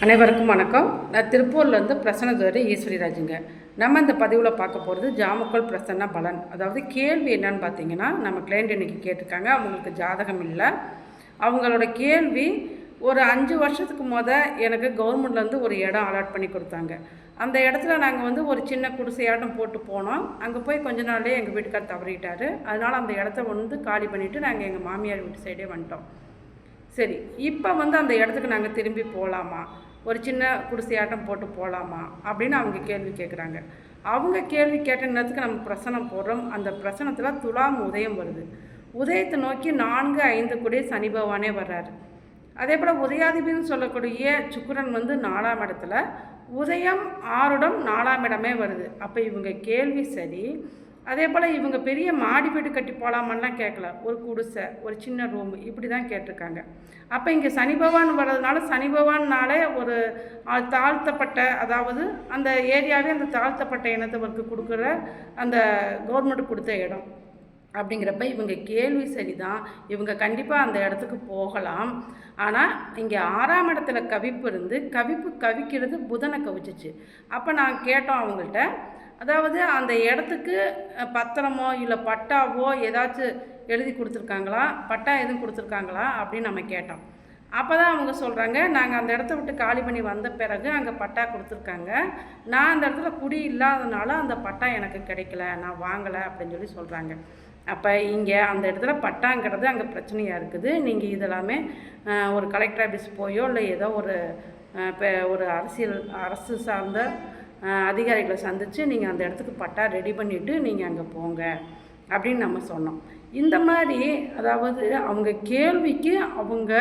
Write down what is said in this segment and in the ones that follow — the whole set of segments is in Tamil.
அனைவருக்கும் வணக்கம். நான் திருப்பூர்லேருந்து பிரசன்னதுரை ஈஸ்வரிராஜுங்க. நம்ம இந்த பதிவில் பார்க்க போகிறது ஜாமக்கோல் பிரசன்ன பலன். அதாவது கேள்வி என்னன்னு பார்த்தீங்கன்னா, நம்ம கிளைண்ட் இன்றைக்கி கேட்டிருக்காங்க. அவங்களுக்கு ஜாதகம் இல்லை. அவங்களோட கேள்வி, ஒரு 5 வருஷத்துக்கு எனக்கு கவர்மெண்ட்லேருந்து ஒரு இடம் அலாட் பண்ணி கொடுத்தாங்க. அந்த இடத்துல நாங்கள் ஒரு சின்ன குடிசையாட்டம் போட்டு போனோம். அங்கே போய் கொஞ்ச நாள்லேயே எங்கள் வீட்டுக்கார் தவறிட்டார். அதனால் அந்த இடத்த காலி பண்ணிவிட்டு நாங்கள் எங்கள் மாமியார் வீட்டு சைடே வந்துட்டோம். சரி, இப்போ அந்த இடத்துக்கு நாங்கள் திரும்பி போகலாமா, ஒரு சின்ன குடிசையாட்டம் போட்டு போகலாமா அப்படின்னு அவங்க கேள்வி கேட்குறாங்க. அவங்க கேள்வி கேட்ட நேரத்துக்கு நம்ம பிரசனம் போடுறோம். அந்த பிரசனத்தில் துலாம் உதயம் வருது. உதயத்தை நோக்கி 4-5 கூடிய சனி பகவானே வர்றாரு. அதே போல் உதயாதிபதினு சொல்லக்கூடிய சுக்கிரன் 4ஆம் இடத்துல, உதயம் 6 4ஆம் இடமே வருது. அப்போ இவங்க கேள்வி சரி. அதே போல் இவங்க பெரிய மாடி வீடு கட்டி போகலாமான்லாம் கேட்கல. ஒரு குடிசை, ஒரு சின்ன ரூம், இப்படி தான் கேட்டிருக்காங்க. அப்போ இங்கே சனி பகவான் வர்றதுனால, சனி பகவான்னாலே ஒரு தாழ்த்தப்பட்ட, அதாவது அந்த ஏரியாவே அந்த தாழ்த்தப்பட்ட இனத்தவருக்கு கொடுக்குற அந்த கவர்மெண்ட் கொடுத்த இடம் அப்படிங்கிறப்ப இவங்க கேள்வி சரிதான். இவங்க கண்டிப்பாக அந்த இடத்துக்கு போகலாம். ஆனால் இங்கே 6ஆம் இடத்துல கவிப்பு இருந்து, கவிக்கிறது புதனை கவிச்சிச்சு. அப்போ நான் கேட்டோம் அவங்கள்ட்ட, அதாவது அந்த இடத்துக்கு பத்திரமோ இல்லை பட்டாவோ ஏதாச்சும் எழுதி கொடுத்துருக்காங்களா, பட்டா எதுவும் கொடுத்துருக்காங்களா அப்படின்னு நம்ம கேட்டோம். அப்போ தான் அவங்க சொல்கிறாங்க, நாங்கள் அந்த இடத்த விட்டு காலி பண்ணி வந்த பிறகு அங்கே பட்டா கொடுத்துருக்காங்க. நான் அந்த இடத்துல குடி இல்லாதனால அந்த பட்டா எனக்கு கிடைக்கல, நான் வாங்கலை அப்படின்னு சொல்கிறாங்க. அப்போ இங்கே அந்த இடத்துல பட்டாங்கிறது அங்கே பிரச்சனையாக இருக்குது. நீங்கள் இதெல்லாமே ஒரு கலெக்டர் ஆஃபீஸ் போயோ இல்லை ஏதோ ஒரு அரசு சார்ந்த அதிகாரிகளை சந்தித்து நீங்கள் அந்த இடத்துக்கு பட்டா ரெடி பண்ணிவிட்டு நீங்கள் அங்கே போங்க அப்படின்னு நம்ம சொன்னோம். இந்த மாதிரி, அதாவது அவங்க கேள்விக்கு அவங்க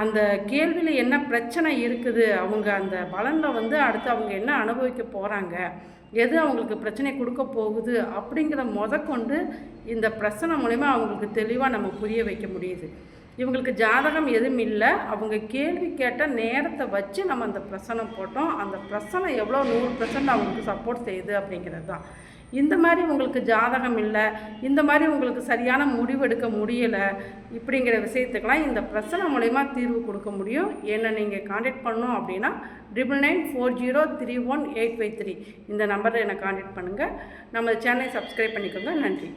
அந்த கேள்வியில் என்ன பிரச்சனை இருக்குது, அவங்க அந்த பலனில் அடுத்து அவங்க என்ன அனுபவிக்க போகிறாங்க, எது அவங்களுக்கு பிரச்சனை கொடுக்க போகுது அப்படிங்கிற கொண்டு இந்த பிரச்சனை மூலிமா அவங்களுக்கு தெளிவாக நம்ம புரிய வைக்க முடியுது. இவங்களுக்கு ஜாதகம் எதுவும் இல்லை. அவங்க கேள்வி கேட்ட நேரத்தை வச்சு நம்ம அந்த பிரசனம் போட்டோம். அந்த பிரசனம் எவ்வளோ 100% அவங்களுக்கு சப்போர்ட் செய்யுது அப்படிங்கிறது தான். இந்த மாதிரி உங்களுக்கு ஜாதகம் இல்லை, இந்த மாதிரி உங்களுக்கு சரியான முடிவு எடுக்க முடியலை, இப்படிங்கிற விஷயத்துக்கெல்லாம் இந்த பிரச்சனை மூலமா தீர்வு கொடுக்க முடியும். என்னை நீங்கள் காண்டாக்ட் பண்ணோம் அப்படின்னா 9994031853 இந்த நம்பரில் என்னை காண்டாக்ட் பண்ணுங்கள். நம்ம சேனலை சப்ஸ்கிரைப் பண்ணிக்கோங்க. நன்றி.